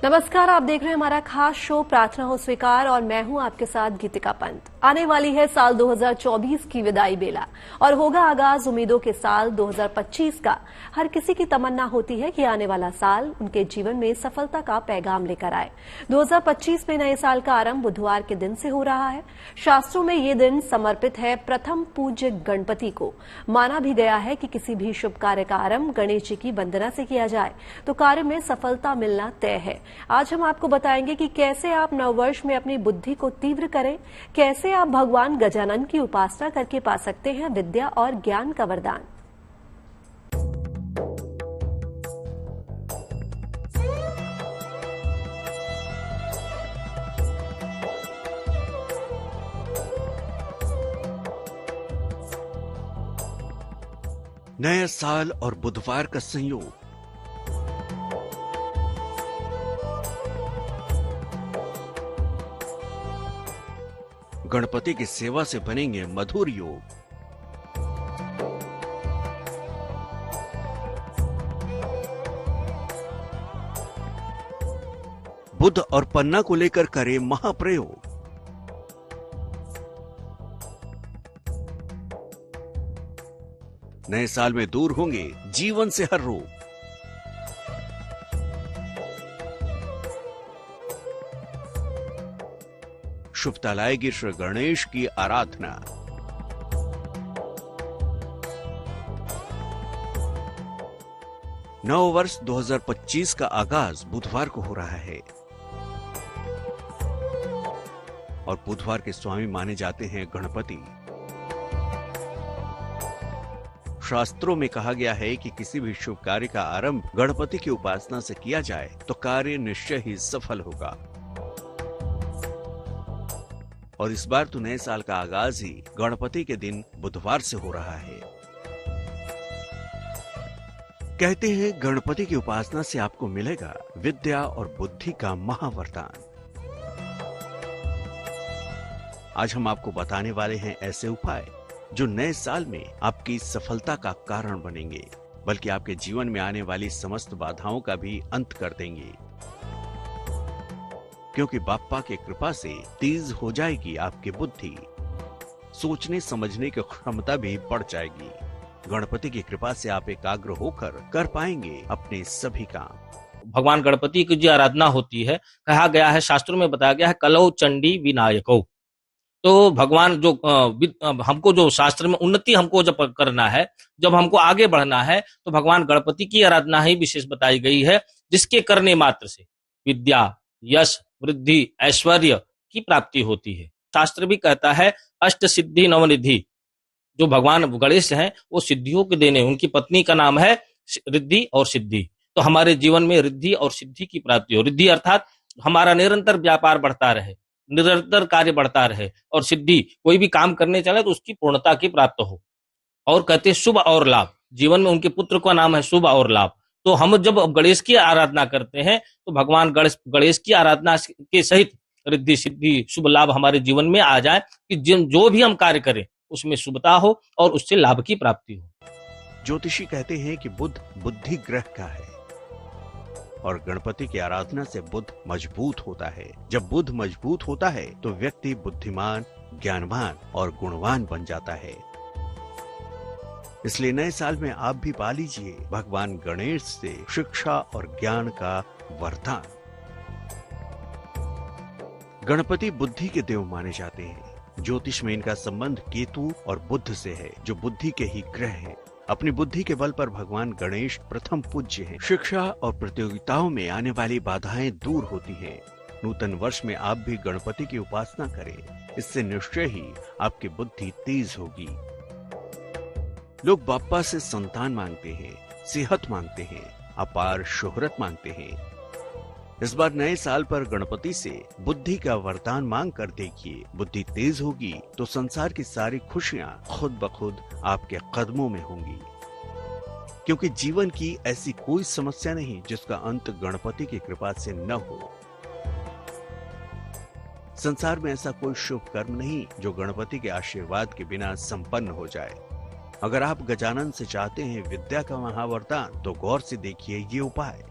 नमस्कार, आप देख रहे हैं हमारा खास शो प्रार्थना हो स्वीकार और मैं हूं आपके साथ गीतिका पंत। आने वाली है साल 2024 की विदाई बेला और होगा आगाज उम्मीदों के साल 2025 का। हर किसी की तमन्ना होती है कि आने वाला साल उनके जीवन में सफलता का पैगाम लेकर आए। 2025 में नए साल का आरंभ बुधवार के दिन से हो रहा है। शास्त्रों में ये दिन समर्पित है प्रथम पूज्य गणपति को। माना भी गया है कि किसी भी शुभ कार्य का आरंभ गणेश जी की वंदना से किया जाए तो कार्य में सफलता मिलना तय है। आज हम आपको बताएंगे कि कैसे आप नववर्ष में अपनी बुद्धि को तीव्र करें, कैसे आप भगवान गजानन की उपासना करके पा सकते हैं विद्या और ज्ञान का वरदान। नया साल और बुधवार का संयोग। गणपति की सेवा से बनेंगे मधुर योग। बुध और पन्ना को लेकर करें महाप्रयोग। नए साल में दूर होंगे जीवन से हर रोग। शुभता लाएगी श्री गणेश की आराधना। नव वर्ष 2025 का आगाज बुधवार को हो रहा है और बुधवार के स्वामी माने जाते हैं गणपति। शास्त्रों में कहा गया है कि किसी भी शुभ कार्य का आरंभ गणपति की उपासना से किया जाए तो कार्य निश्चय ही सफल होगा। और इस बार तो नए साल का आगाज ही गणपति के दिन बुधवार से हो रहा है। कहते हैं गणपति की उपासना से आपको मिलेगा विद्या और बुद्धि का महावरदान। आज हम आपको बताने वाले हैं ऐसे उपाय जो नए साल में आपकी सफलता का कारण बनेंगे, बल्कि आपके जीवन में आने वाली समस्त बाधाओं का भी अंत कर देंगे। क्योंकि बाप्पा की कृपा से तेज हो जाएगी आपकी बुद्धि, सोचने समझने की क्षमता भी बढ़ जाएगी। गणपति की कृपा से आप एकाग्र होकर कर पाएंगे अपने सभी काम। भगवान गणपति की जो आराधना होती है, कहा गया है, शास्त्रों में बताया गया है, कलौ चंडी विनायको। तो भगवान जो हमको जो शास्त्र में उन्नति हमको जब करना है, जब हमको आगे बढ़ना है, तो भगवान गणपति की आराधना ही विशेष बताई गई है, जिसके करने मात्र से विद्या, यश, वृद्धि, ऐश्वर्य की प्राप्ति होती है। शास्त्र भी कहता है अष्ट सिद्धि नवनिधि। जो भगवान गणेश हैं वो सिद्धियों के देने, उनकी पत्नी का नाम है रिद्धि और सिद्धि। तो हमारे जीवन में रिद्धि और सिद्धि की प्राप्ति हो। रिद्धि अर्थात हमारा निरंतर व्यापार बढ़ता रहे, निरंतर कार्य बढ़ता रहे, और सिद्धि कोई भी काम करने चले तो उसकी पूर्णता की प्राप्त हो। और कहते हैं शुभ और लाभ। जीवन में उनके पुत्र का नाम है शुभ और लाभ। तो हम जब गणेश की आराधना करते हैं तो भगवान गणेश की आराधना के सहित रिद्धि सिद्धि शुभ लाभ हमारे जीवन में आ जाए कि जो भी हम कार्य करें उसमें शुभता हो और उससे लाभ की प्राप्ति हो। ज्योतिषी कहते हैं कि बुध बुद्धि ग्रह का है और गणपति की आराधना से बुध मजबूत होता है। जब बुध मजबूत होता है तो व्यक्ति बुद्धिमान, ज्ञानवान और गुणवान बन जाता है। इसलिए नए साल में आप भी पा लीजिए भगवान गणेश से शिक्षा और ज्ञान का वरदान। गणपति बुद्धि के देव माने जाते हैं। ज्योतिष में इनका संबंध केतु और बुध से है, जो बुद्धि के ही ग्रह हैं। अपनी बुद्धि के बल पर भगवान गणेश प्रथम पूज्य हैं। शिक्षा और प्रतियोगिताओं में आने वाली बाधाएं दूर होती हैं। नूतन वर्ष में आप भी गणपति की उपासना करें, इससे निश्चय ही आपकी बुद्धि तेज होगी। लोग बाप्पा से संतान मांगते हैं, सेहत मांगते हैं, अपार शोहरत मांगते हैं। इस बार नए साल पर गणपति से बुद्धि का वरदान मांग कर देखिए। बुद्धि तेज होगी तो संसार की सारी खुशियां खुद ब खुद आपके कदमों में होंगी। क्योंकि जीवन की ऐसी कोई समस्या नहीं जिसका अंत गणपति की कृपा से न हो। संसार में ऐसा कोई शुभ कर्म नहीं जो गणपति के आशीर्वाद के बिना संपन्न हो जाए। अगर आप गजानन से चाहते हैं विद्या का महावरदान तो गौर से देखिए ये उपाय।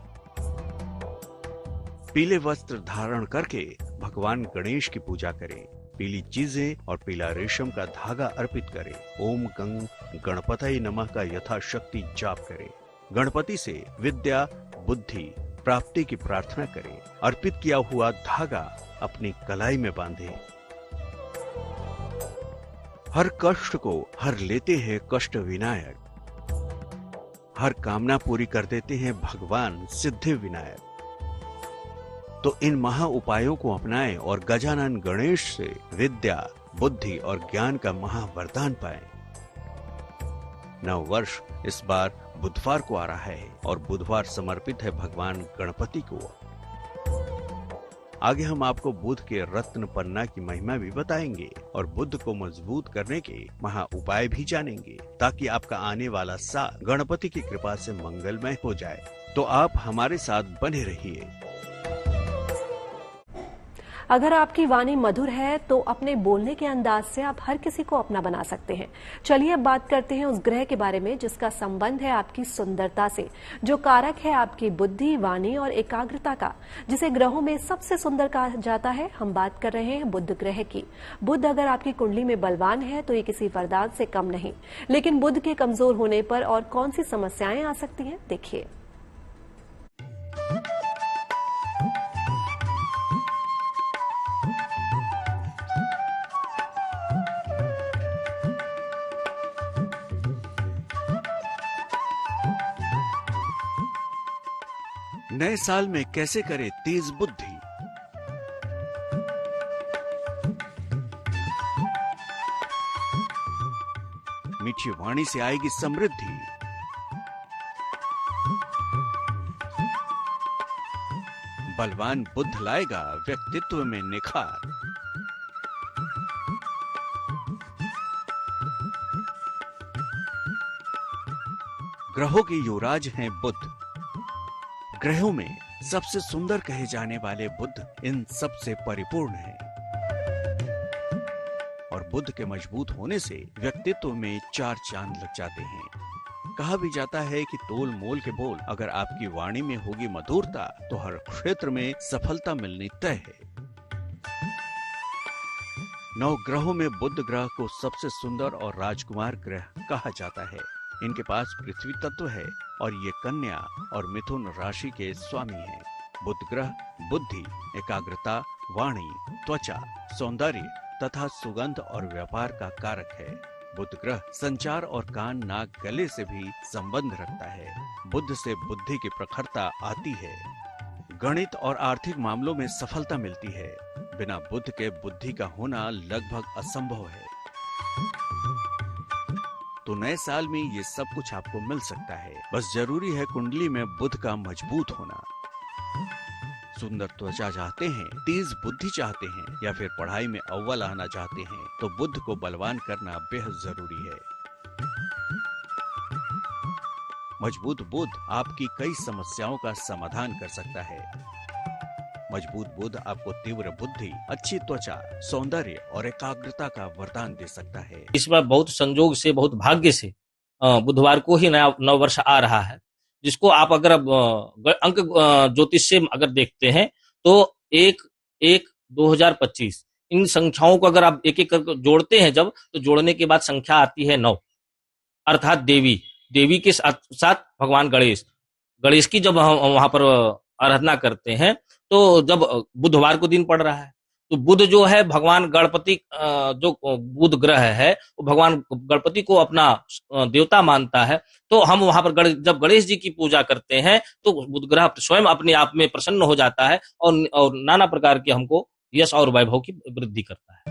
पीले वस्त्र धारण करके भगवान गणेश की पूजा करें। पीली चीजें और पीला रेशम का धागा अर्पित करें। ओम गंग गणपतये नमः का यथाशक्ति जाप करें। गणपति से विद्या बुद्धि प्राप्ति की प्रार्थना करें। अर्पित किया हुआ धागा अपनी कलाई में बांधें। हर कष्ट को हर लेते हैं कष्ट विनायक। हर कामना पूरी कर देते हैं भगवान सिद्धि विनायक। तो इन महा उपायों को अपनाएं और गजानन गणेश से विद्या बुद्धि और ज्ञान का महा वरदान पाएं। नव वर्ष इस बार बुधवार को आ रहा है और बुधवार समर्पित है भगवान गणपति को। आगे हम आपको बुध के रत्न पन्ना की महिमा भी बताएंगे और बुध को मजबूत करने के महा उपाय भी जानेंगे, ताकि आपका आने वाला साल गणपति की कृपा से मंगलमय हो जाए। तो आप हमारे साथ बने रहिए। अगर आपकी वाणी मधुर है तो अपने बोलने के अंदाज से आप हर किसी को अपना बना सकते हैं। चलिए अब बात करते हैं उस ग्रह के बारे में जिसका संबंध है आपकी सुंदरता से, जो कारक है आपकी बुद्धि, वाणी और एकाग्रता का, जिसे ग्रहों में सबसे सुंदर कहा जाता है। हम बात कर रहे हैं बुध ग्रह की। बुध अगर आपकी कुंडली में बलवान है तो ये किसी वरदान से कम नहीं। लेकिन बुध के कमजोर होने पर और कौन सी समस्याएं आ सकती हैं, देखिए। नए साल में कैसे करें तेज बुद्धि। मीठी वाणी से आएगी समृद्धि। बलवान बुद्ध लाएगा व्यक्तित्व में निखार। ग्रहों के युवराज हैं बुध। ग्रहों में सबसे सुंदर कहे जाने वाले बुध इन सब से परिपूर्ण हैं। और बुध के मजबूत होने से व्यक्तित्व में चार चांद लग जाते हैं। कहा भी जाता है कि तोल मोल के बोल, अगर आपकी वाणी में होगी मधुरता तो हर क्षेत्र में सफलता मिलनी तय है। 9 ग्रहों में बुध ग्रह को सबसे सुंदर और राजकुमार ग्रह कहा जाता है। इनके पास पृथ्वी तत्व है और ये कन्या और मिथुन राशि के स्वामी हैं। बुध ग्रह बुद्धि, एकाग्रता, वाणी, त्वचा, सौंदर्य तथा सुगंध और व्यापार का कारक है। बुध ग्रह संचार और कान, नाक, गले से भी संबंध रखता है। बुध से बुद्धि की प्रखरता आती है। गणित और आर्थिक मामलों में सफलता मिलती है। बिना बुध के बुद्धि का होना लगभग असंभव है। तो नए साल में ये सब कुछ आपको मिल सकता है। बस जरूरी है कुंडली में बुध का मजबूत होना। सुंदर त्वचा चाहते हैं, तेज बुद्धि चाहते हैं या फिर पढ़ाई में अव्वल आना चाहते हैं तो बुध को बलवान करना बेहद जरूरी है। मजबूत बुध आपकी कई समस्याओं का समाधान कर सकता है। मजबूत बुध आपको तीव्र बुद्धि, अच्छी त्वचा, सौंदर्य और एकाग्रता का वरदान दे सकता है। इस बार बहुत संजोग से, बहुत भाग्य से बुधवार को ही नया नव वर्ष आ रहा है, जिसको आप अगर अंक ज्योतिष से अगर देखते हैं तो 1-1-2025 इन संख्याओं को अगर आप एक एक करके जोड़ते हैं जब, तो जोड़ने के बाद संख्या आती है 9, अर्थात देवी के साथ भगवान गणेश की जब हम वहां पर आराधना करते हैं तो जब बुधवार को दिन पड़ रहा है तो बुध जो है भगवान गणपति, जो बुध ग्रह है वो भगवान गणपति को अपना देवता मानता है। तो हम वहां पर जब गणेश जी की पूजा करते हैं तो बुध ग्रह स्वयं अपने आप में प्रसन्न हो जाता है और नाना प्रकार के हमको यश और वैभव की वृद्धि करता है।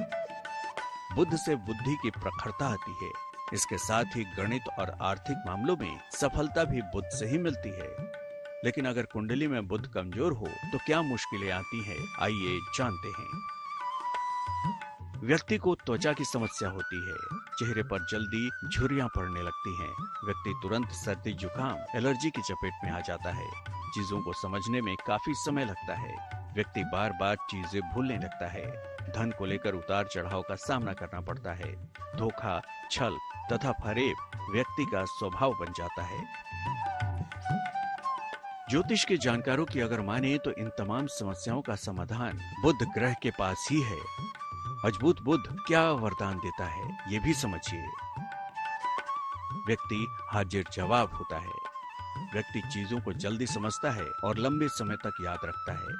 बुध से बुद्धि की प्रखरता आती है। इसके साथ ही गणित और आर्थिक मामलों में सफलता भी बुध से ही मिलती है। लेकिन अगर कुंडली में बुध कमजोर हो तो क्या मुश्किलें आती हैं, आइए जानते हैं। व्यक्ति को त्वचा की समस्या होती है। चेहरे पर जल्दी झुर्रियां पड़ने लगती हैं। व्यक्ति तुरंत सर्दी, जुकाम, एलर्जी की चपेट में आ जाता है। चीजों को समझने में काफी समय लगता है। व्यक्ति बार बार चीजें भूलने लगता है। धन को लेकर उतार चढ़ाव का सामना करना पड़ता है। धोखा, छल तथा फरेब व्यक्ति का स्वभाव बन जाता है। ज्योतिष के जानकारों की अगर माने तो इन तमाम समस्याओं का समाधान बुध ग्रह के पास ही है। मजबूत बुध क्या वरदान देता है ये भी समझिए। व्यक्ति हाजिर जवाब होता है। व्यक्ति चीजों को जल्दी समझता है और लंबे समय तक याद रखता है।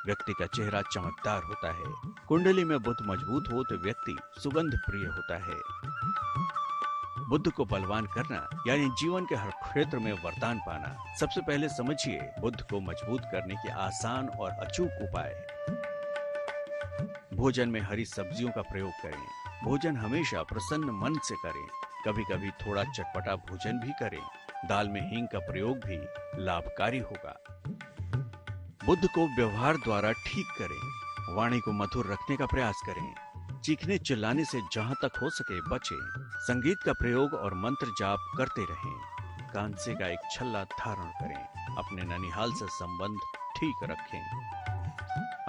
व्यक्ति का चेहरा चमकदार होता है। कुंडली में बुध मजबूत हो तो व्यक्ति सुगंध प्रिय होता है। बुध को बलवान करना यानी जीवन के हर क्षेत्र में वरदान पाना। सबसे पहले समझिए बुध को मजबूत करने के आसान और अचूक उपाय। भोजन में हरी सब्जियों का प्रयोग करें। भोजन हमेशा प्रसन्न मन से करें। कभी कभी थोड़ा चटपटा भोजन भी करें। दाल में हींग का प्रयोग भी लाभकारी होगा। बुध को व्यवहार द्वारा ठीक करें। वाणी को मधुर रखने का प्रयास करें। चीखने चिल्लाने से जहां तक हो सके बचें। संगीत का प्रयोग और मंत्र जाप करते रहें। कांसे का एक छल्ला धारण करें। अपने ननिहाल से संबंध ठीक रखें।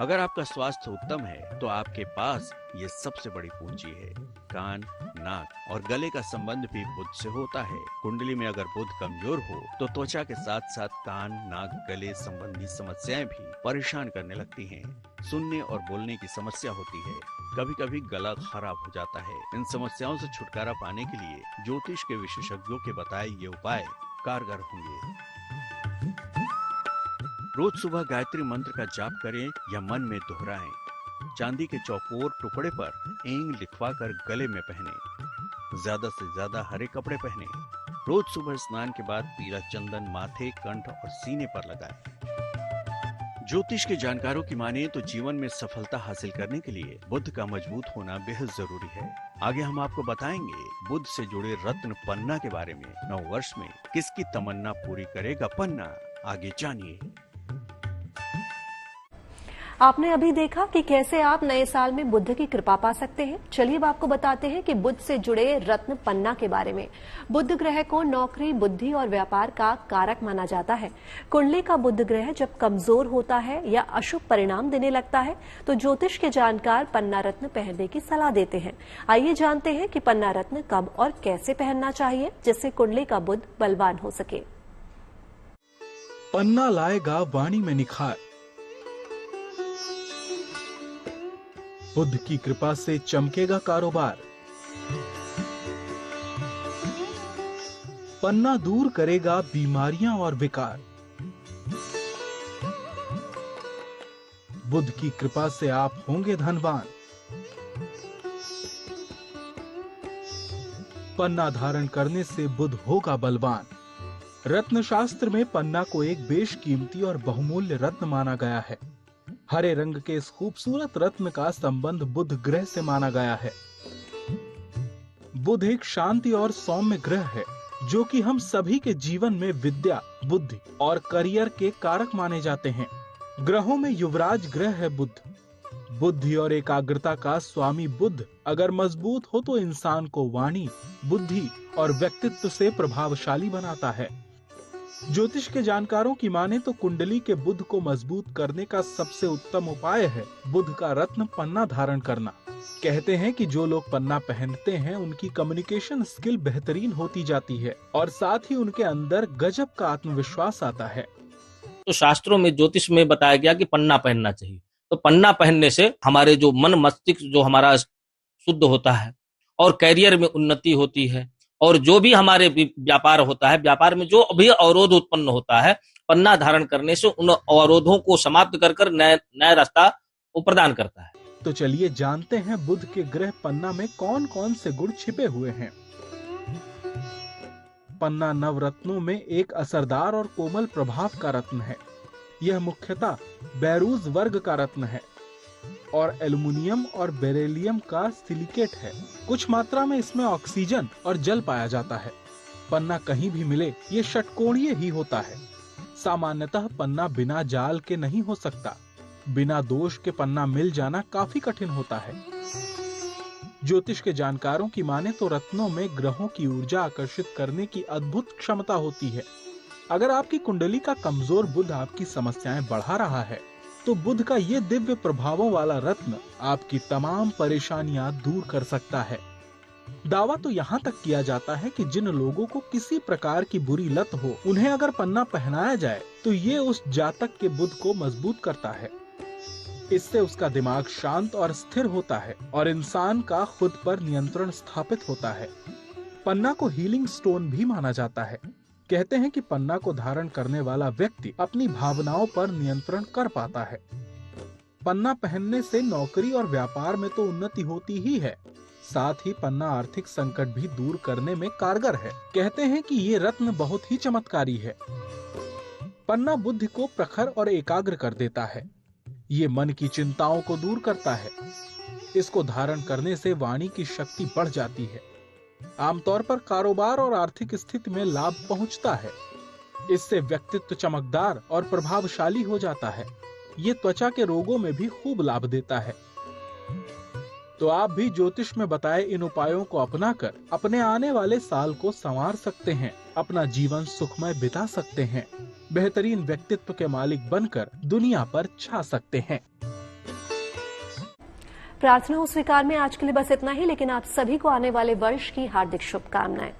अगर आपका स्वास्थ्य उत्तम है तो आपके पास ये सबसे बड़ी पूंजी है। कान, नाक और गले का संबंध भी बुध से होता है। कुंडली में अगर बुध कमजोर हो तो त्वचा के साथ साथ कान, नाक, गले संबंधी समस्याएं भी परेशान करने लगती हैं। सुनने और बोलने की समस्या होती है। कभी कभी गला खराब हो जाता है। इन समस्याओं से छुटकारा पाने के लिए ज्योतिष के विशेषज्ञों के बताए ये उपाय कारगर होंगे। रोज सुबह गायत्री मंत्र का जाप करें या मन में दोहराएं। चांदी के चौकोर टुकड़े पर एंग लिखवाकर गले में पहने। ज्यादा से ज्यादा हरे कपड़े पहने। रोज सुबह स्नान के बाद पीला चंदन माथे, कंठ और सीने पर लगाएं। ज्योतिष के जानकारों की माने तो जीवन में सफलता हासिल करने के लिए बुध का मजबूत होना बेहद जरूरी है। आगे हम आपको बताएंगे बुध से जुड़े रत्न पन्ना के बारे में। 9 वर्ष में किसकी तमन्ना पूरी करेगा पन्ना, आगे जानिए। आपने अभी देखा कि कैसे आप नए साल में बुध की कृपा पा सकते हैं। चलिए अब आपको बताते हैं कि बुध से जुड़े रत्न पन्ना के बारे में। बुध ग्रह को नौकरी, बुद्धि और व्यापार का कारक माना जाता है। कुंडली का बुध ग्रह जब कमजोर होता है या अशुभ परिणाम देने लगता है तो ज्योतिष के जानकार पन्ना रत्न पहनने की सलाह देते हैं। आइए जानते हैं कि पन्ना रत्न कब और कैसे पहनना चाहिए जिससे कुंडली का बुध बलवान हो सके। पन्ना लाएगा वाणी में निखार। बुध की कृपा से चमकेगा कारोबार। पन्ना दूर करेगा बीमारियां और विकार। बुध की कृपा से आप होंगे धनवान। पन्ना धारण करने से बुध होगा बलवान। रत्न शास्त्र में पन्ना को एक बेशकीमती और बहुमूल्य रत्न माना गया है। हरे रंग के इस खूबसूरत रत्न का संबंध बुध ग्रह से माना गया है। बुध एक शांति और सौम्य ग्रह है जो कि हम सभी के जीवन में विद्या, बुद्धि और करियर के कारक माने जाते हैं। ग्रहों में युवराज ग्रह है बुध। बुद्धि और एकाग्रता का स्वामी बुध अगर मजबूत हो तो इंसान को वाणी, बुद्धि और व्यक्तित्व से प्रभावशाली बनाता है। ज्योतिष के जानकारों की माने तो कुंडली के बुध को मजबूत करने का सबसे उत्तम उपाय है बुध का रत्न पन्ना धारण करना। कहते हैं कि जो लोग पन्ना पहनते हैं उनकी कम्युनिकेशन स्किल बेहतरीन होती जाती है और साथ ही उनके अंदर गजब का आत्मविश्वास आता है। तो शास्त्रों में ज्योतिष में बताया गया कि पन्ना पहनना चाहिए। तो पन्ना पहनने से हमारे जो मन मस्तिष्क जो हमारा शुद्ध होता है और करियर में उन्नति होती है और जो भी हमारे व्यापार होता है, व्यापार में जो भी अवरोध उत्पन्न होता है, पन्ना धारण करने से उन अवरोधों को समाप्त कर नया रास्ता वो प्रदान करता है। तो चलिए जानते हैं बुध के ग्रह पन्ना में कौन कौन से गुण छिपे हुए हैं। पन्ना नवरत्नों में एक असरदार और कोमल प्रभाव का रत्न है। यह मुख्यतः बैरूज वर्ग का रत्न है और एल्युमिनियम और बेरिलियम का सिलिकेट है। कुछ मात्रा में इसमें ऑक्सीजन और जल पाया जाता है। पन्ना कहीं भी मिले ये षटकोणीय ही होता है। सामान्यतः पन्ना बिना जाल के नहीं हो सकता। बिना दोष के पन्ना मिल जाना काफी कठिन होता है। ज्योतिष के जानकारों की माने तो रत्नों में ग्रहों की ऊर्जा आकर्षित करने की अद्भुत क्षमता होती है। अगर आपकी कुंडली का कमजोर बुध आपकी समस्याएं बढ़ा रहा है तो बुध का ये दिव्य प्रभावों वाला रत्न आपकी तमाम परेशानियां दूर कर सकता है। दावा तो यहाँ तक किया जाता है कि जिन लोगों को किसी प्रकार की बुरी लत हो, उन्हें अगर पन्ना पहनाया जाए तो ये उस जातक के बुद्ध को मजबूत करता है। इससे उसका दिमाग शांत और स्थिर होता है और इंसान का खुद पर नियंत्रण स्थापित होता है। पन्ना को हीलिंग स्टोन भी माना जाता है। कहते हैं कि पन्ना को धारण करने वाला व्यक्ति अपनी भावनाओं पर नियंत्रण कर पाता है। पन्ना पहनने से नौकरी और व्यापार में तो उन्नति होती ही है, साथ ही पन्ना आर्थिक संकट भी दूर करने में कारगर है। कहते हैं कि ये रत्न बहुत ही चमत्कारी है। पन्ना बुद्धि को प्रखर और एकाग्र कर देता है। ये मन की चिंताओं को दूर करता है। इसको धारण करने से वाणी की शक्ति बढ़ जाती है। आमतौर पर कारोबार और आर्थिक स्थिति में लाभ पहुंचता है। इससे व्यक्तित्व चमकदार और प्रभावशाली हो जाता है। ये त्वचा के रोगों में भी खूब लाभ देता है। तो आप भी ज्योतिष में बताए इन उपायों को अपनाकर अपने आने वाले साल को संवार सकते हैं, अपना जीवन सुखमय बिता सकते हैं, बेहतरीन व्यक्तित्व के मालिक बनकर दुनिया पर छा सकते हैं। प्रार्थनाओं स्वीकार में आज के लिए बस इतना ही, लेकिन आप सभी को आने वाले वर्ष की हार्दिक शुभकामनाएं।